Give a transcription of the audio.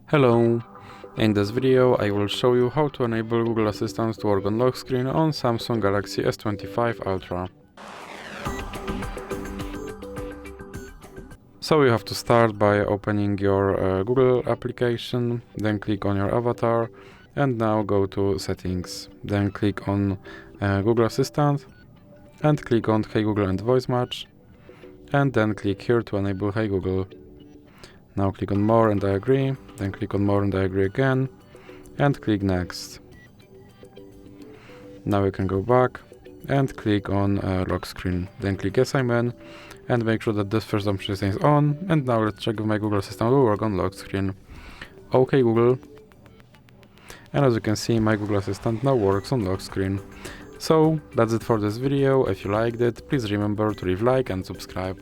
Hello! In this video I will show you how to enable Google Assistant to work on lock screen on Samsung Galaxy S25 Ultra. So you have to start by opening your Google application, then click on your avatar and now go to settings. Then click on Google Assistant and click on Hey Google and Voice Match, and then click here to enable Hey Google. Now click on More and I agree, then click on More and I agree again, and click Next. Now you can go back and click on Lock Screen, then click Yes I'm in, and make sure that this first option is on, and now let's check if my Google Assistant will work on lock screen. OK Google. And as you can see, my Google Assistant now works on lock screen. So that's it for this video. If you liked it, please remember to leave a like and subscribe.